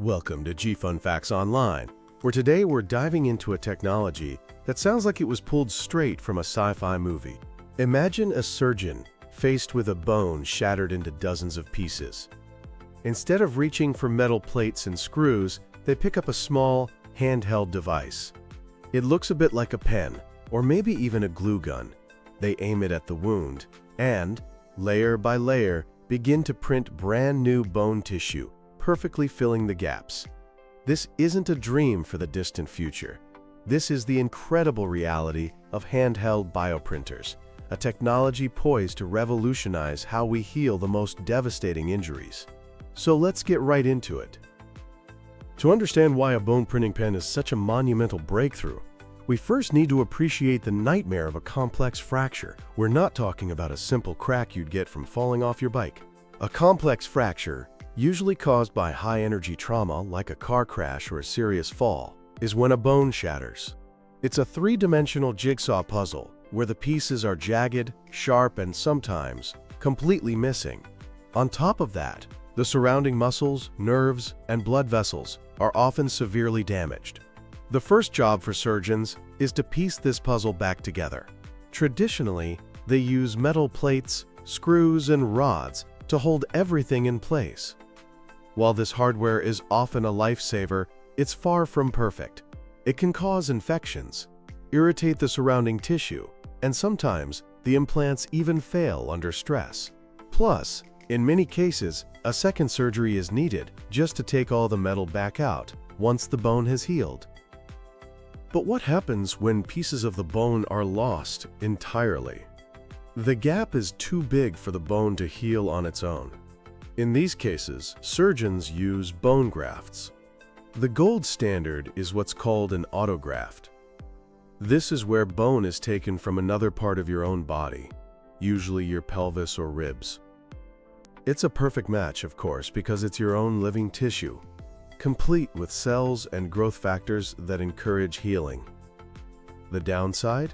Welcome to G-Fun Facts Online, where today we're diving into a technology that sounds like it was pulled straight from a sci-fi movie. Imagine a surgeon faced with a bone shattered into dozens of pieces. Instead of reaching for metal plates and screws, they pick up a small, handheld device. It looks a bit like a pen, or maybe even a glue gun. They aim it at the wound and, layer by layer, begin to print brand new bone tissue, perfectly filling the gaps. This isn't a dream for the distant future. This is the incredible reality of handheld bioprinters, a technology poised to revolutionize how we heal the most devastating injuries. So let's get right into it. To understand why a bone printing pen is such a monumental breakthrough, we first need to appreciate the nightmare of a complex fracture. We're not talking about a simple crack you'd get from falling off your bike. A complex fracture, usually caused by high-energy trauma like a car crash or a serious fall, is when a bone shatters. It's a three-dimensional jigsaw puzzle where the pieces are jagged, sharp, and sometimes completely missing. On top of that, the surrounding muscles, nerves, and blood vessels are often severely damaged. The first job for surgeons is to piece this puzzle back together. Traditionally, they use metal plates, screws, and rods to hold everything in place. While this hardware is often a lifesaver, it's far from perfect. It can cause infections, irritate the surrounding tissue, and sometimes the implants even fail under stress. Plus, in many cases, a second surgery is needed just to take all the metal back out once the bone has healed. But what happens when pieces of the bone are lost entirely? The gap is too big for the bone to heal on its own. In these cases, surgeons use bone grafts. The gold standard is what's called an autograft. This is where bone is taken from another part of your own body, usually your pelvis or ribs. It's a perfect match, of course, because it's your own living tissue, complete with cells and growth factors that encourage healing. The downside?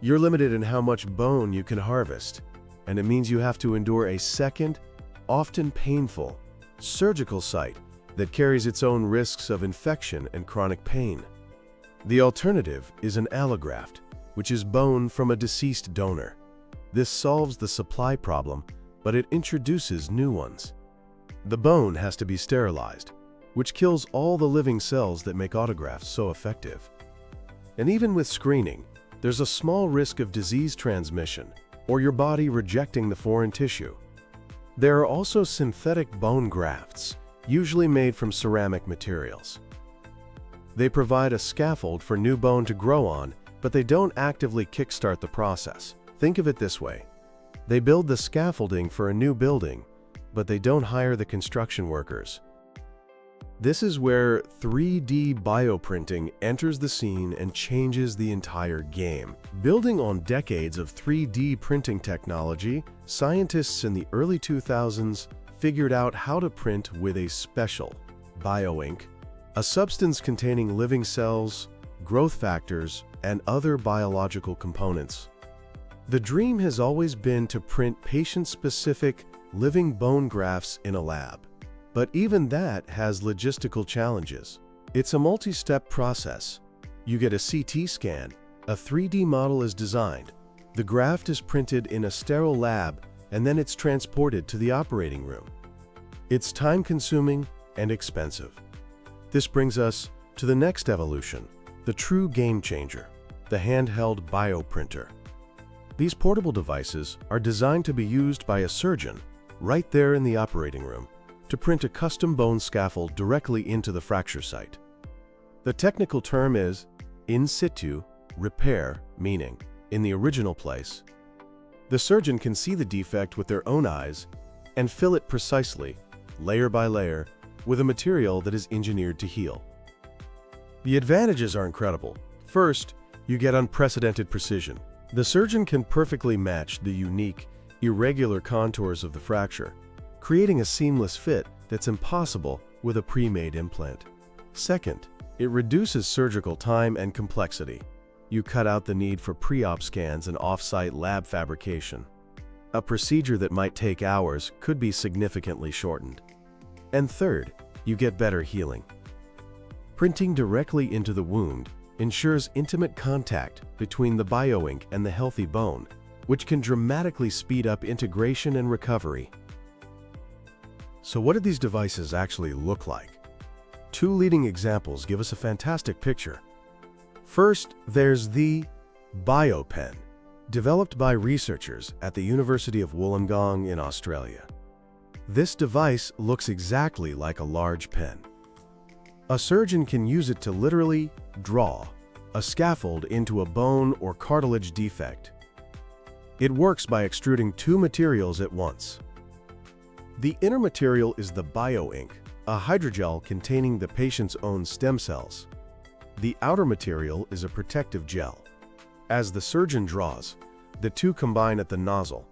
You're limited in how much bone you can harvest, and it means you have to endure a second, often painful, surgical site that carries its own risks of infection and chronic pain. The alternative is an allograft, which is bone from a deceased donor. This solves the supply problem, but it introduces new ones. The bone has to be sterilized, which kills all the living cells that make autografts so effective. And even with screening, there's a small risk of disease transmission or your body rejecting the foreign tissue. There are also synthetic bone grafts, usually made from ceramic materials. They provide a scaffold for new bone to grow on, but they don't actively kickstart the process. Think of it this way. They build the scaffolding for a new building, but they don't hire the construction workers. This is where 3D bioprinting enters the scene and changes the entire game. Building on decades of 3D printing technology, scientists in the early 2000s figured out how to print with a special bioink, a substance containing living cells, growth factors, and other biological components. The dream has always been to print patient-specific, living bone grafts in a lab. But even that has logistical challenges. It's a multi-step process. You get a CT scan, a 3D model is designed, the graft is printed in a sterile lab, and then it's transported to the operating room. It's time-consuming and expensive. This brings us to the next evolution, the true game-changer, the handheld bioprinter. These portable devices are designed to be used by a surgeon right there in the operating room to print a custom bone scaffold directly into the fracture site. The technical term is in situ repair, meaning in the original place. The surgeon can see the defect with their own eyes and fill it precisely, layer by layer, with a material that is engineered to heal. The advantages are incredible. First, you get unprecedented precision. The surgeon can perfectly match the unique, irregular contours of the fracture, creating a seamless fit that's impossible with a pre-made implant. Second, it reduces surgical time and complexity. You cut out the need for pre-op scans and off-site lab fabrication. A procedure that might take hours could be significantly shortened. And third, you get better healing. Printing directly into the wound ensures intimate contact between the bioink and the healthy bone, which can dramatically speed up integration and recovery. So what do these devices actually look like? Two leading examples give us a fantastic picture. First, there's the BioPen, developed by researchers at the University of Wollongong in Australia. This device looks exactly like a large pen. A surgeon can use it to literally draw a scaffold into a bone or cartilage defect. It works by extruding two materials at once. The inner material is the bioink, a hydrogel containing the patient's own stem cells. The outer material is a protective gel. As the surgeon draws, the two combine at the nozzle,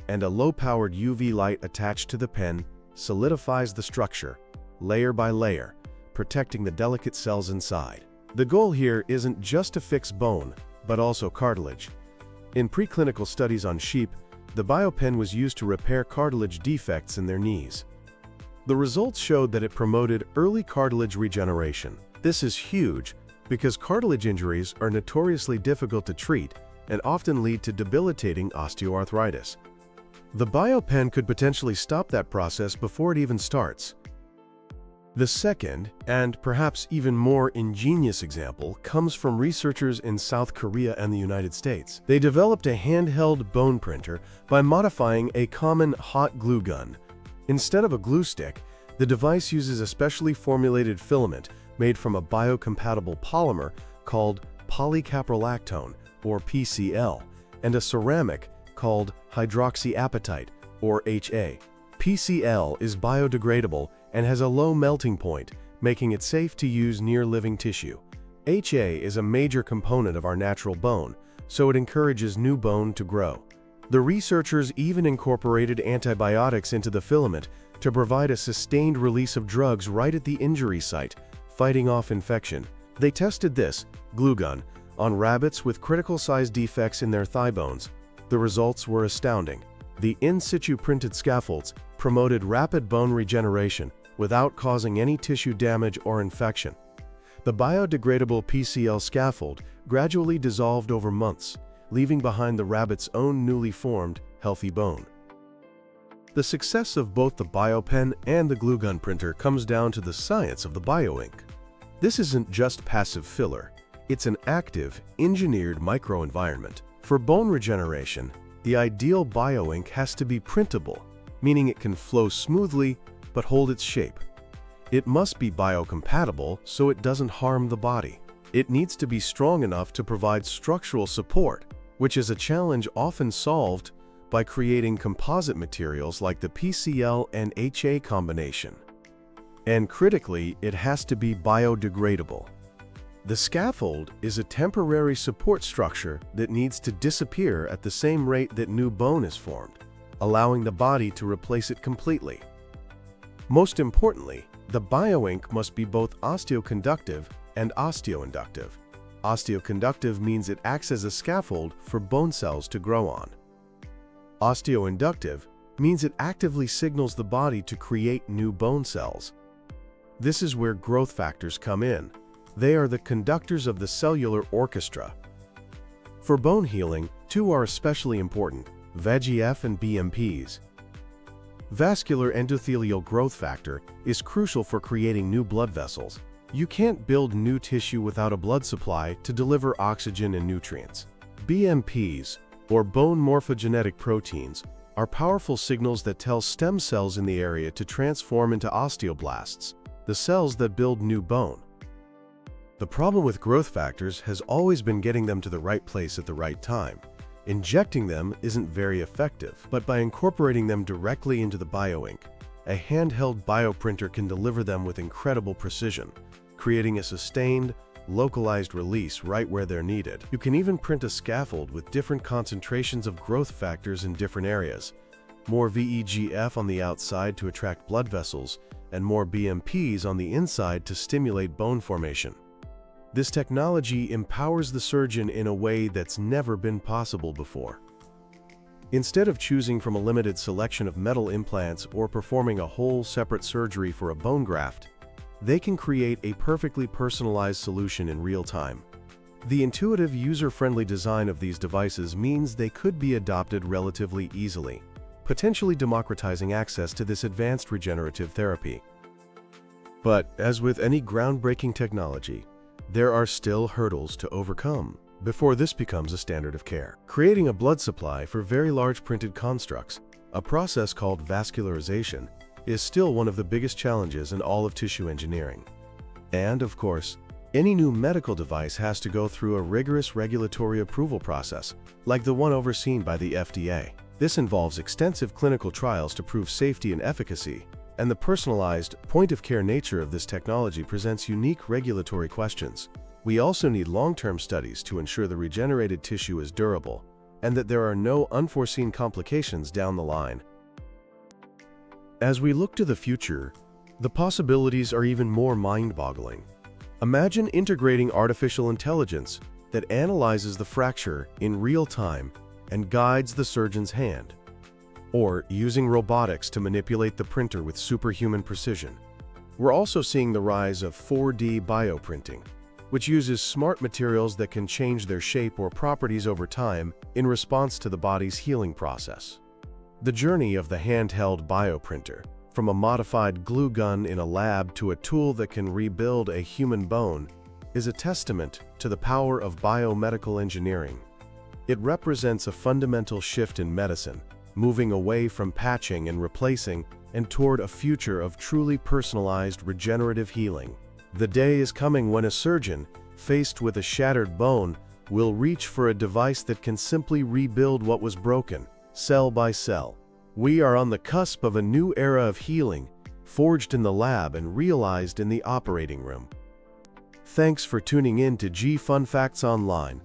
and a low-powered UV light attached to the pen solidifies the structure, layer by layer, protecting the delicate cells inside. The goal here isn't just to fix bone, but also cartilage. In preclinical studies on sheep, the BioPen was used to repair cartilage defects in their knees. The results showed that it promoted early cartilage regeneration. This is huge because cartilage injuries are notoriously difficult to treat and often lead to debilitating osteoarthritis. The BioPen could potentially stop that process before it even starts. The second, and perhaps even more ingenious example, comes from researchers in South Korea and the United States. They developed a handheld bone printer by modifying a common hot glue gun. Instead of a glue stick, the device uses a specially formulated filament made from a biocompatible polymer called polycaprolactone, or PCL, and a ceramic called hydroxyapatite, or HA. PCL is biodegradable and has a low melting point, making it safe to use near living tissue. HA is a major component of our natural bone, so it encourages new bone to grow. The researchers even incorporated antibiotics into the filament to provide a sustained release of drugs right at the injury site, fighting off infection. They tested this glue gun on rabbits with critical size defects in their thigh bones. The results were astounding. The in situ printed scaffolds promoted rapid bone regeneration without causing any tissue damage or infection. The biodegradable PCL scaffold gradually dissolved over months, leaving behind the rabbit's own newly formed, healthy bone. The success of both the BioPen and the glue gun printer comes down to the science of the bioink. This isn't just passive filler, it's an active, engineered microenvironment. For bone regeneration, the ideal bioink has to be printable, meaning it can flow smoothly but hold its shape. It must be biocompatible so it doesn't harm the body. It needs to be strong enough to provide structural support, which is a challenge often solved by creating composite materials like the PCL and HA combination. And critically, it has to be biodegradable. The scaffold is a temporary support structure that needs to disappear at the same rate that new bone is formed, allowing the body to replace it completely. Most importantly, the bioink must be both osteoconductive and osteoinductive. Osteoconductive means it acts as a scaffold for bone cells to grow on. Osteoinductive means it actively signals the body to create new bone cells. This is where growth factors come in. They are the conductors of the cellular orchestra. For bone healing, two are especially important: VEGF and BMPs. Vascular endothelial growth factor is crucial for creating new blood vessels. You can't build new tissue without a blood supply to deliver oxygen and nutrients. BMPs, or bone morphogenetic proteins, are powerful signals that tell stem cells in the area to transform into osteoblasts, the cells that build new bone. The problem with growth factors has always been getting them to the right place at the right time. Injecting them isn't very effective, but by incorporating them directly into the bioink, a handheld bioprinter can deliver them with incredible precision, creating a sustained, localized release right where they're needed. You can even print a scaffold with different concentrations of growth factors in different areas, more VEGF on the outside to attract blood vessels, and more BMPs on the inside to stimulate bone formation. This technology empowers the surgeon in a way that's never been possible before. Instead of choosing from a limited selection of metal implants or performing a whole separate surgery for a bone graft, they can create a perfectly personalized solution in real time. The intuitive, user-friendly design of these devices means they could be adopted relatively easily, potentially democratizing access to this advanced regenerative therapy. But as with any groundbreaking technology, there are still hurdles to overcome before this becomes a standard of care. Creating a blood supply for very large printed constructs, a process called vascularization, is still one of the biggest challenges in all of tissue engineering. And, of course, any new medical device has to go through a rigorous regulatory approval process, like the one overseen by the FDA. This involves extensive clinical trials to prove safety and efficacy, and the personalized, point-of-care nature of this technology presents unique regulatory questions. We also need long-term studies to ensure the regenerated tissue is durable and that there are no unforeseen complications down the line. As we look to the future, the possibilities are even more mind-boggling. Imagine integrating artificial intelligence that analyzes the fracture in real time and guides the surgeon's hand, or using robotics to manipulate the printer with superhuman precision. We're also seeing the rise of 4D bioprinting, which uses smart materials that can change their shape or properties over time in response to the body's healing process. The journey of the handheld bioprinter, from a modified glue gun in a lab to a tool that can rebuild a human bone, is a testament to the power of biomedical engineering. It represents a fundamental shift in medicine, moving away from patching and replacing and toward a future of truly personalized regenerative healing. The day is coming when a surgeon, faced with a shattered bone, will reach for a device that can simply rebuild what was broken, cell by cell. We are on the cusp of a new era of healing, forged in the lab and realized in the operating room. Thanks for tuning in to G Fun Facts Online.